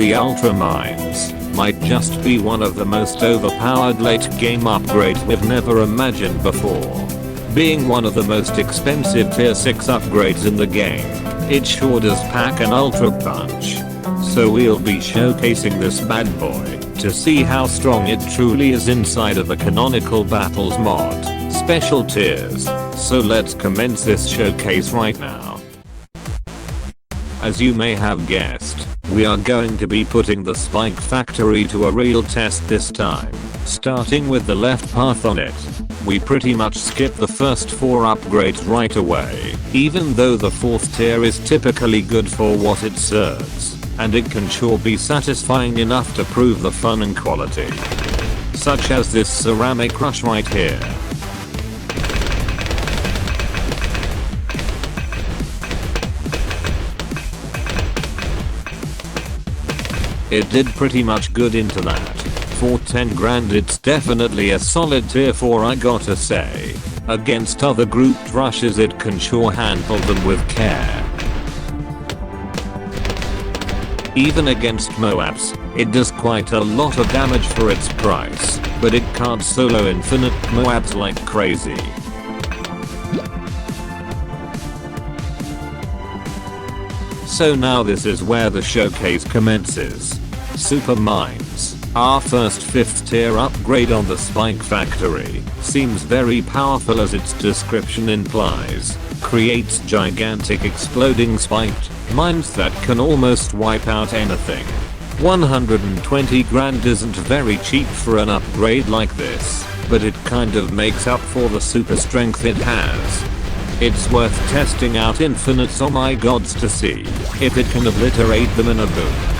the Ultra Mines might just be one of the most overpowered late game upgrades we've never imagined before. Being one of the most expensive tier 6 upgrades in the game, it sure does pack an ultra punch. So we'll be showcasing this bad boy to see how strong it truly is inside of the Canonical Battles mod special tiers. So let's commence this showcase right now. As you may have guessed, we are going to be putting the Spike Factory to a real test this time. Starting with the left path on it, we pretty much skip the first 4 upgrades right away, even though the 4th tier is typically good for what it serves, and it can sure be satisfying enough to prove the fun and quality. Such as this ceramic rush right here. It did pretty much good into that. For 10 grand it's definitely a solid tier 4, I gotta say. Against other grouped rushes it can sure handle them with care. Even against Moabs, it does quite a lot of damage for its price, but it can't solo infinite Moabs like crazy. So now this is where the showcase commences. Super Mines, our first 5th tier upgrade on the Spike Factory, seems very powerful as its description implies. Creates gigantic exploding spiked mines that can almost wipe out anything. 120 grand isn't very cheap for an upgrade like this, but it kind of makes up for the super strength it has. It's worth testing out infinites, oh my gods, to see if it can obliterate them in a boom.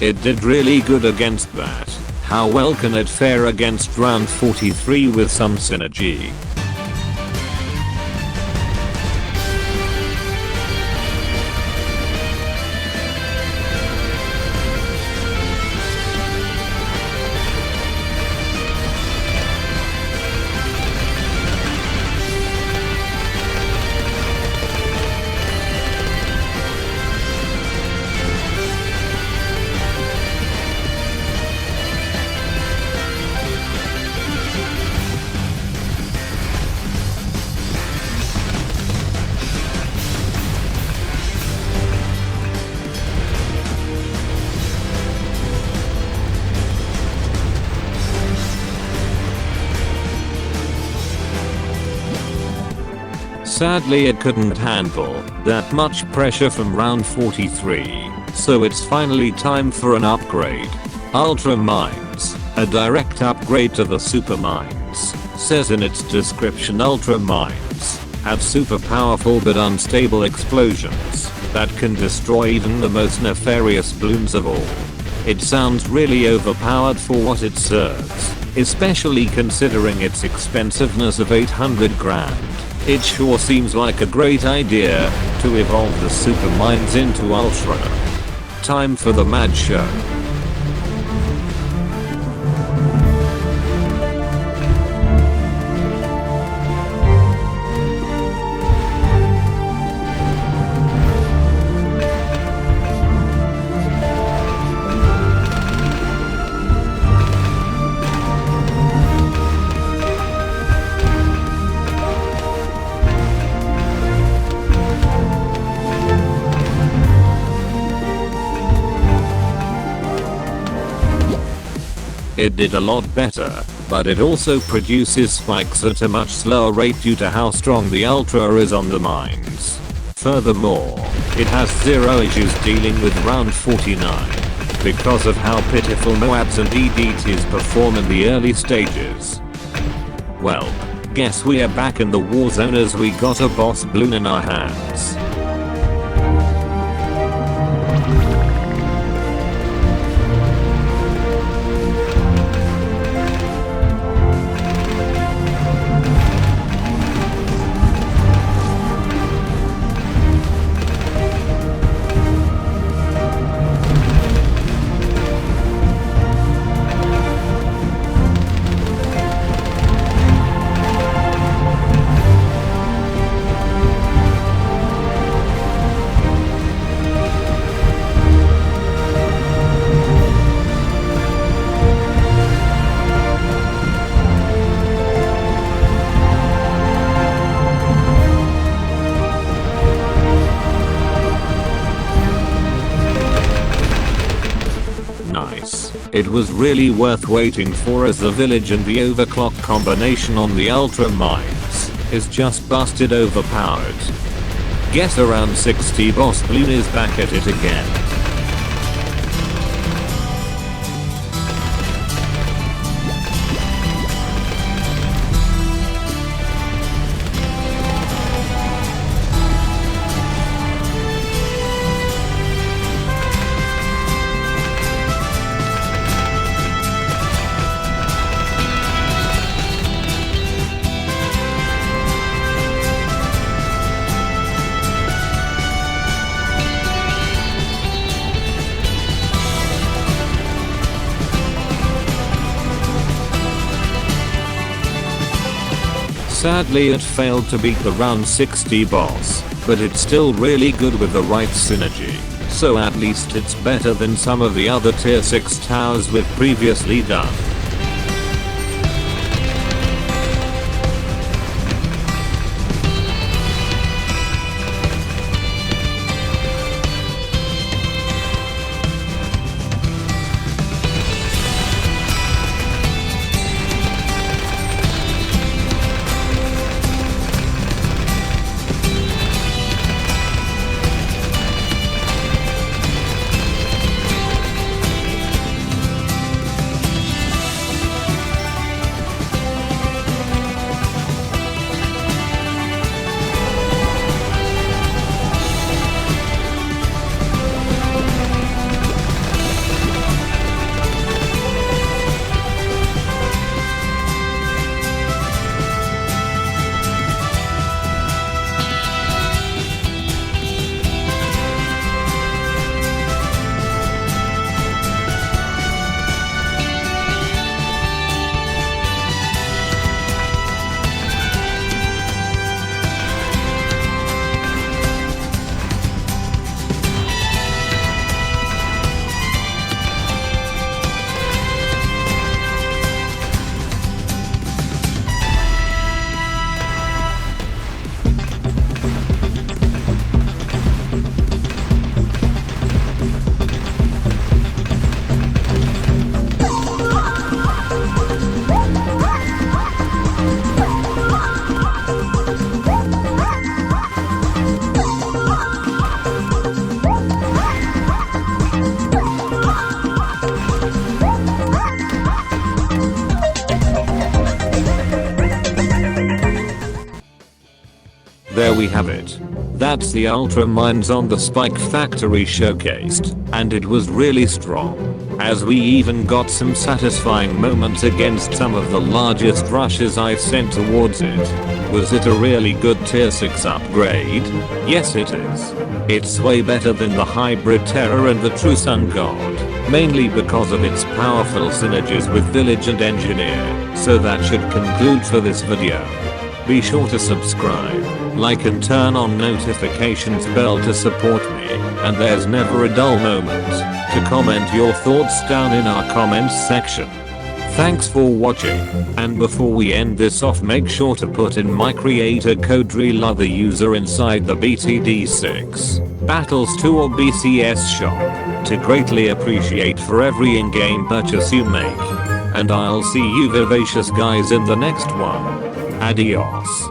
It did really good against that. How well can it fare against round 43 with some synergy? Sadly it couldn't handle that much pressure from round 43, so it's finally time for an upgrade. Ultra Mines, a direct upgrade to the Super Mines, says in its description. Ultra Mines have super powerful but unstable explosions that can destroy even the most nefarious Bloons of all. It sounds really overpowered for what it serves, especially considering its expensiveness of 800 grand. It sure seems like a great idea to evolve the Super Mines into Ultra. Time for the Mad Show. It did a lot better, but it also produces spikes at a much slower rate due to how strong the Ultra is on the mines. Furthermore, it has zero issues dealing with round 49 because of how pitiful Moabs and EDTs perform in the early stages. Well, guess we are back in the war zone as we got a boss Bloon in our hands. Nice. It was really worth waiting for as the village and the overclock combination on the Ultra mines is just busted overpowered. Guess around 60 boss Bloon is back at it again. Sadly it failed to beat the round 60 boss, but it's still really good with the right synergy, so at least it's better than some of the other tier 6 towers we've previously done. There we have it. That's the Ultra mines on the Spike Factory showcased, and it was really strong, as we even got some satisfying moments against some of the largest rushes I've sent towards it. Was it a really good tier 6 upgrade? Yes it is. It's way better than the Hybrid Terror and the True Sun God, mainly because of its powerful synergies with Village and Engineer, so that should conclude for this video. Be sure to subscribe, like and turn on notifications bell to support me, and there's never a dull moment to comment your thoughts down in our comments section. Thanks for watching, and before we end this off, make sure to put in my creator code DREALOTHERUSER inside the BTD6 Battles 2 or BCS shop to greatly appreciate for every in-game purchase you make. and I'll see you vivacious guys in the next one. Adios.